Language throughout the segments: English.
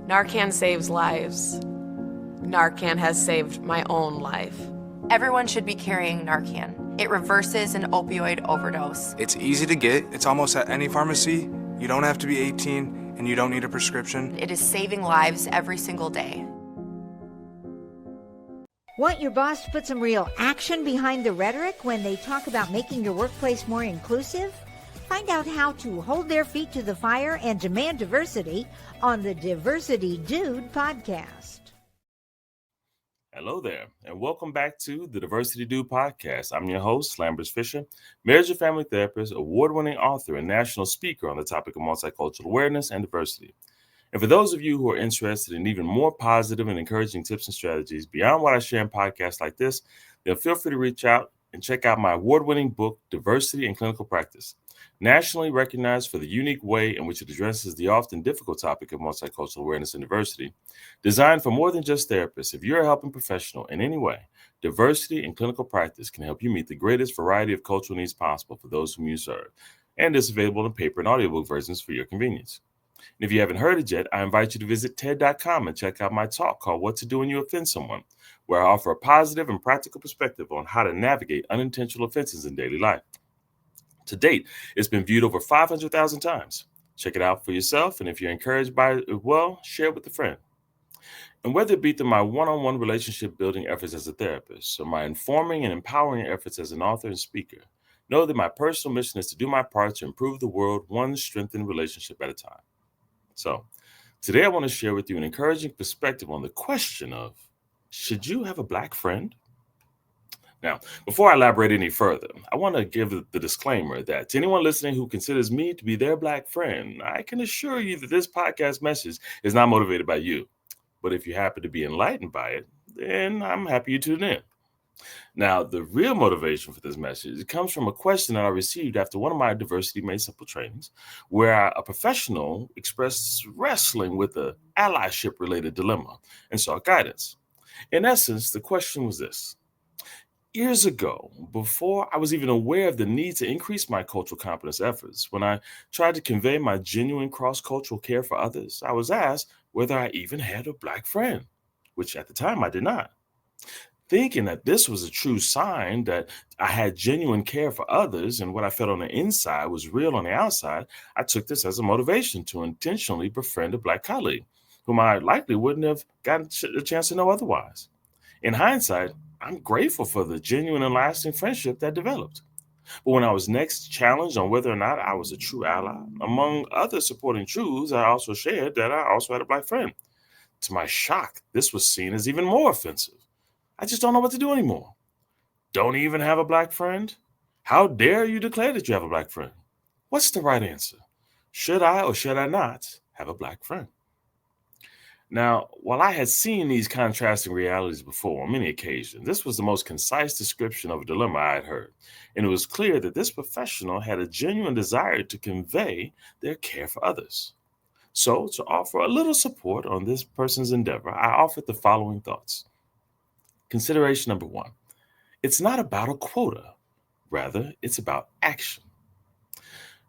Narcan saves lives. Narcan has saved my own life. Everyone should be carrying Narcan. It reverses an opioid overdose. It's easy to get. It's almost at any pharmacy. You don't have to be 18, and you don't need a prescription. It is saving lives every single day. Want your boss to put some real action behind the rhetoric when they talk about making your workplace more inclusive? Find out how to hold their feet to the fire and demand diversity on the Diversity Dude podcast. Hello there, and welcome back to the Diversity Dude podcast. I'm your host, Lambert Fisher, marriage and family therapist, award-winning author, and national speaker on the topic of multicultural awareness and diversity. And for those of you who are interested in even more positive and encouraging tips and strategies beyond what I share in podcasts like this, then feel free to reach out and check out my award-winning book, Diversity in Clinical Practice, nationally recognized for the unique way in which it addresses the often difficult topic of multicultural awareness and diversity. Designed for more than just therapists, if you're a helping professional in any way, Diversity in Clinical Practice can help you meet the greatest variety of cultural needs possible for those whom you serve. And it's available in paper and audiobook versions for your convenience. And if you haven't heard it yet, I invite you to visit TED.com and check out my talk called What to Do When You Offend Someone, where I offer a positive and practical perspective on how to navigate unintentional offenses in daily life. To date, it's been viewed over 500,000 times. Check it out for yourself, and if you're encouraged by it, well, share it with a friend. And whether it be through my one-on-one relationship building efforts as a therapist or my informing and empowering efforts as an author and speaker, know that my personal mission is to do my part to improve the world one strengthened relationship at a time. So, today I want to share with you an encouraging perspective on the question of, should you have a Black friend? Now, before I elaborate any further, I want to give the disclaimer that to anyone listening who considers me to be their Black friend, I can assure you that this podcast message is not motivated by you. But if you happen to be enlightened by it, then I'm happy you tuned in. Now, the real motivation for this message comes from a question that I received after one of my Diversity Made Simple trainings, where a professional expressed wrestling with an allyship-related dilemma and sought guidance. In essence, the question was this. Years ago, before I was even aware of the need to increase my cultural competence efforts, when I tried to convey my genuine cross-cultural care for others, I was asked whether I even had a Black friend, which at the time I did not. Thinking that this was a true sign that I had genuine care for others and what I felt on the inside was real on the outside, I took this as a motivation to intentionally befriend a Black colleague, whom I likely wouldn't have gotten a chance to know otherwise. In hindsight, I'm grateful for the genuine and lasting friendship that developed. But when I was next challenged on whether or not I was a true ally, among other supporting truths, I also shared that I also had a Black friend. To my shock, this was seen as even more offensive. I just don't know what to do anymore. Don't even have a Black friend? How dare you declare that you have a Black friend? What's the right answer? Should I or should I not have a Black friend? Now, while I had seen these contrasting realities before on many occasions, this was the most concise description of a dilemma I had heard, and it was clear that this professional had a genuine desire to convey their care for others. So, to offer a little support on this person's endeavor, I offered the following thoughts. Consideration number one, it's not about a quota. Rather, it's about action.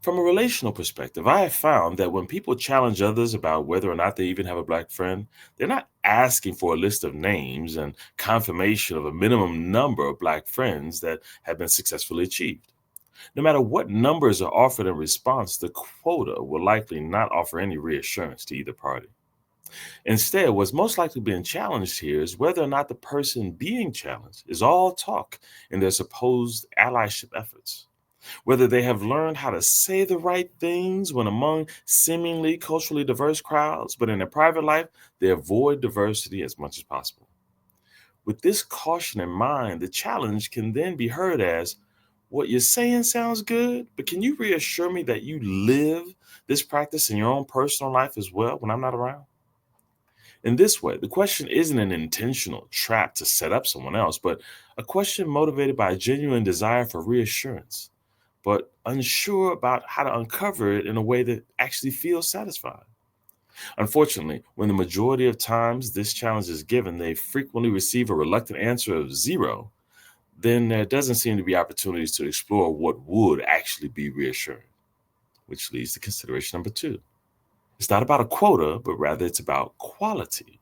From a relational perspective, I have found that when people challenge others about whether or not they even have a Black friend, they're not asking for a list of names and confirmation of a minimum number of Black friends that have been successfully achieved. No matter what numbers are offered in response, the quota will likely not offer any reassurance to either party. Instead, what's most likely being challenged here is whether or not the person being challenged is all talk in their supposed allyship efforts. Whether they have learned how to say the right things when among seemingly culturally diverse crowds, but in their private life, they avoid diversity as much as possible. With this caution in mind, the challenge can then be heard as, what you're saying sounds good, but can you reassure me that you live this practice in your own personal life as well when I'm not around? In this way, the question isn't an intentional trap to set up someone else, but a question motivated by a genuine desire for reassurance, but unsure about how to uncover it in a way that actually feels satisfied. Unfortunately, when the majority of times this challenge is given, they frequently receive a reluctant answer of 0, then there doesn't seem to be opportunities to explore what would actually be reassuring, which leads to consideration number 2. It's not about a quota, but rather it's about quality.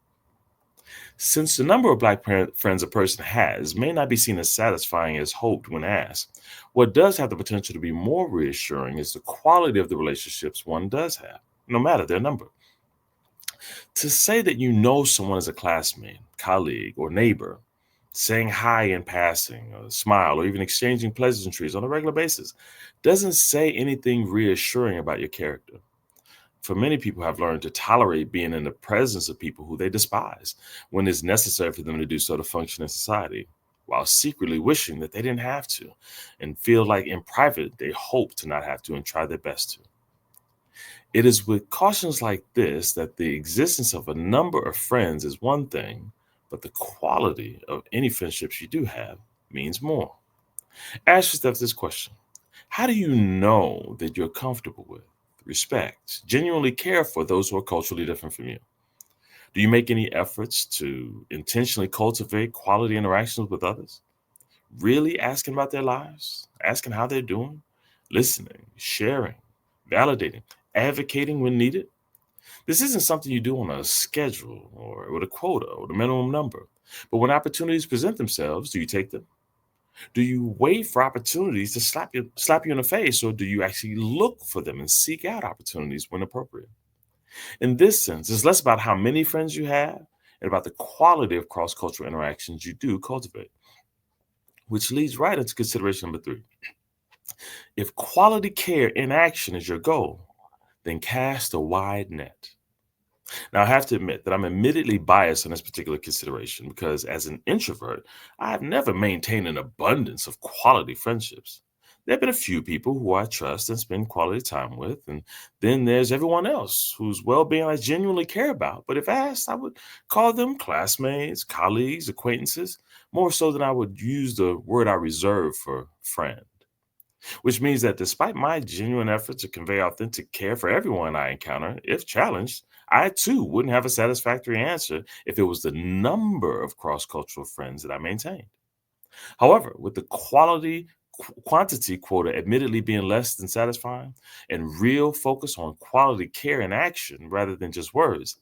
Since the number of Black friends a person has may not be seen as satisfying as hoped when asked, what does have the potential to be more reassuring is the quality of the relationships one does have, no matter their number. To say that you know someone as a classmate, colleague, or neighbor, saying hi in passing, a smile, or even exchanging pleasantries on a regular basis, doesn't say anything reassuring about your character. For many people have learned to tolerate being in the presence of people who they despise when it's necessary for them to do so to function in society, while secretly wishing that they didn't have to and feel like in private they hope to not have to and try their best to. It is with cautions like this that the existence of a number of friends is one thing, but the quality of any friendships you do have means more. Ask yourself this question: how do you know that you're comfortable with, respect, genuinely care for those who are culturally different from you? Do you make any efforts to intentionally cultivate quality interactions with others? Really asking about their lives, asking how they're doing, listening, sharing, validating, advocating when needed? This isn't something you do on a schedule or with a quota or the minimum number. But when opportunities present themselves, do you take them? Do you wait for opportunities to slap you in the face, or do you actually look for them and seek out opportunities when appropriate? In this sense, it's less about how many friends you have and about the quality of cross-cultural interactions you do cultivate, which leads right into consideration number 3. If quality care in action is your goal, then cast a wide net. Now, I have to admit that I'm admittedly biased on this particular consideration because, as an introvert, I've never maintained an abundance of quality friendships. There have been a few people who I trust and spend quality time with, and then there's everyone else whose well being I genuinely care about. But if asked, I would call them classmates, colleagues, acquaintances, more so than I would use the word I reserve for friend. Which means that despite my genuine effort to convey authentic care for everyone I encounter, if challenged, I too wouldn't have a satisfactory answer if it was the number of cross cultural friends that I maintained. However, with the quantity quota admittedly being less than satisfying and real focus on quality care and action rather than just words,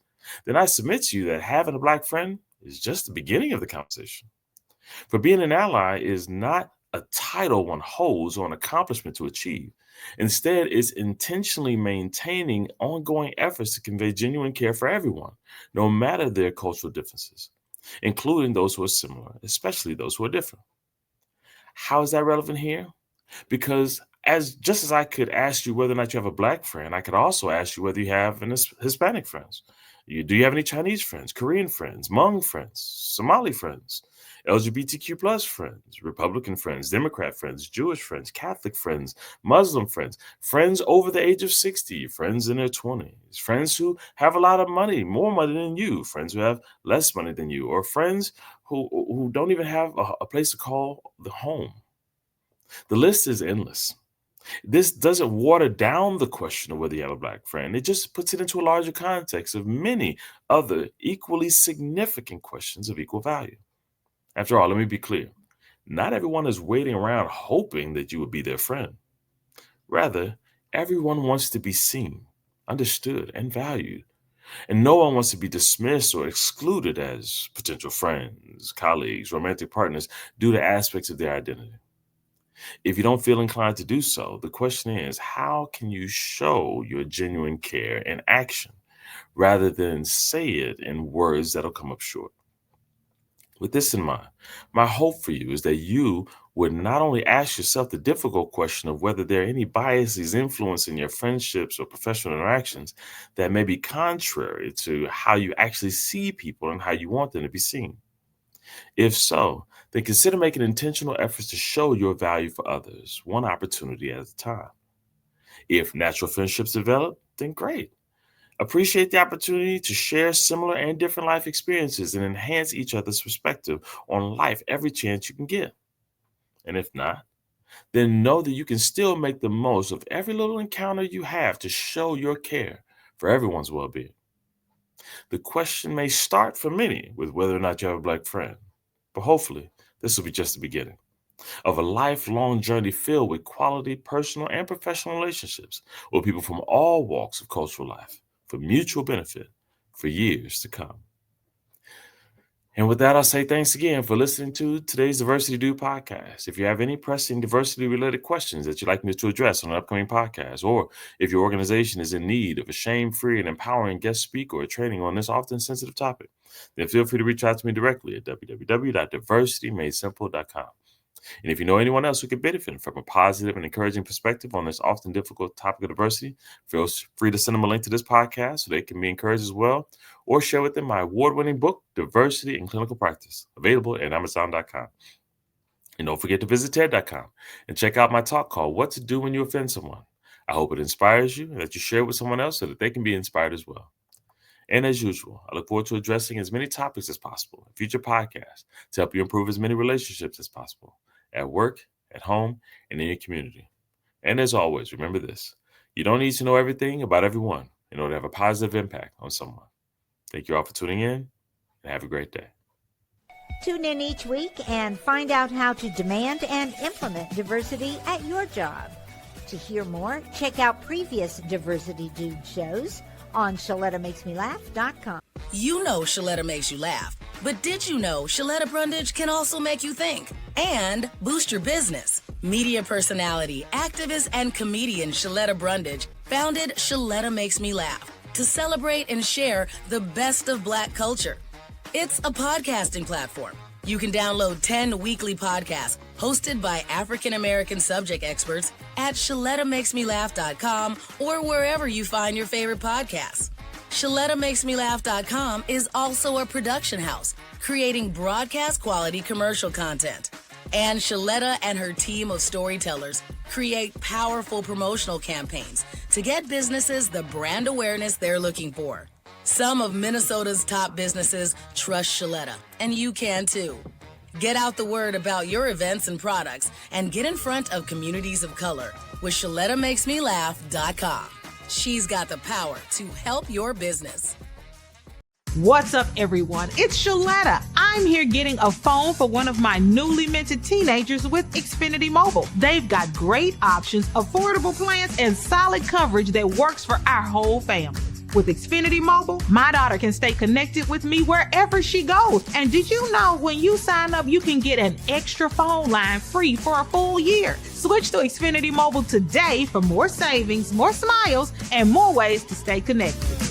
then I submit to you that having a Black friend is just the beginning of the conversation. For being an ally is not a title one holds or an accomplishment to achieve. Instead, it's intentionally maintaining ongoing efforts to convey genuine care for everyone, no matter their cultural differences, including those who are similar, especially those who are different. How is that relevant here? Because just as I could ask you whether or not you have a Black friend, I could also ask you whether you have an Hispanic friends. Do you have any Chinese friends, Korean friends, Hmong friends, Somali friends, LGBTQ plus friends, Republican friends, Democrat friends, Jewish friends, Catholic friends, Muslim friends, friends over the age of 60, friends in their 20s, friends who have a lot of money, more money than you, friends who have less money than you, or friends who don't even have a place to call the home. The list is endless. This doesn't water down the question of whether you have a Black friend. It just puts it into a larger context of many other equally significant questions of equal value. After all, let me be clear. Not everyone is waiting around hoping that you will be their friend. Rather, everyone wants to be seen, understood, and valued. And no one wants to be dismissed or excluded as potential friends, colleagues, romantic partners due to aspects of their identity. If you don't feel inclined to do so, the question is, how can you show your genuine care in action rather than say it in words that'll come up short? With this in mind, my hope for you is that you would not only ask yourself the difficult question of whether there are any biases influencing your friendships or professional interactions that may be contrary to how you actually see people and how you want them to be seen. If so, then consider making intentional efforts to show your value for others, one opportunity at a time. If natural friendships develop, then great. Appreciate the opportunity to share similar and different life experiences and enhance each other's perspective on life every chance you can get. And if not, then know that you can still make the most of every little encounter you have to show your care for everyone's well being. The question may start for many with whether or not you have a Black friend, but hopefully, this will be just the beginning of a lifelong journey filled with quality personal and professional relationships with people from all walks of cultural life, for mutual benefit for years to come. And with that, I'll say thanks again for listening to today's Diversity Do podcast. If you have any pressing diversity-related questions that you'd like me to address on an upcoming podcast, or if your organization is in need of a shame-free and empowering guest speaker or training on this often sensitive topic, then feel free to reach out to me directly at www.diversitymadesimple.com. And if you know anyone else who could benefit from a positive and encouraging perspective on this often difficult topic of diversity, feel free to send them a link to this podcast so they can be encouraged as well, or share with them my award-winning book, Diversity in Clinical Practice, available at Amazon.com. And don't forget to visit TED.com and check out my talk called What to Do When You Offend Someone. I hope it inspires you and that you share it with someone else so that they can be inspired as well. And as usual, I look forward to addressing as many topics as possible in future podcasts to help you improve as many relationships as possible at work, at home, and in your community. And as always, remember this: you don't need to know everything about everyone in order to have a positive impact on someone. Thank you all for tuning in, and have a great day. Tune in each week and find out how to demand and implement diversity at your job. To hear more, check out previous Diversity Dude shows on ShalettaMakesMeLaugh.com. You know Shaletta makes you laugh, but did you know Shaletta Brundage can also make you think and boost your business? Media personality, activist, and comedian Shaletta Brundage founded Shaletta Makes Me Laugh to celebrate and share the best of Black culture. It's a podcasting platform. You can download 10 weekly podcasts hosted by African-American subject experts at ShalettaMakesMeLaugh.com or wherever you find your favorite podcasts. ShalettaMakesMeLaugh.com is also a production house, creating broadcast-quality commercial content. And Shaletta and her team of storytellers create powerful promotional campaigns to get businesses the brand awareness they're looking for. Some of Minnesota's top businesses trust Shaletta, and you can too. Get out the word about your events and products and get in front of communities of color with ShalettaMakesMeLaugh.com. She's got the power to help your business. What's up, everyone? It's Shaletta. I'm here getting a phone for one of my newly minted teenagers with Xfinity Mobile. They've got great options, affordable plans, and solid coverage that works for our whole family. With Xfinity Mobile, my daughter can stay connected with me wherever she goes. And did you know when you sign up, you can get an extra phone line free for a full year? Switch to Xfinity Mobile today for more savings, more smiles, and more ways to stay connected.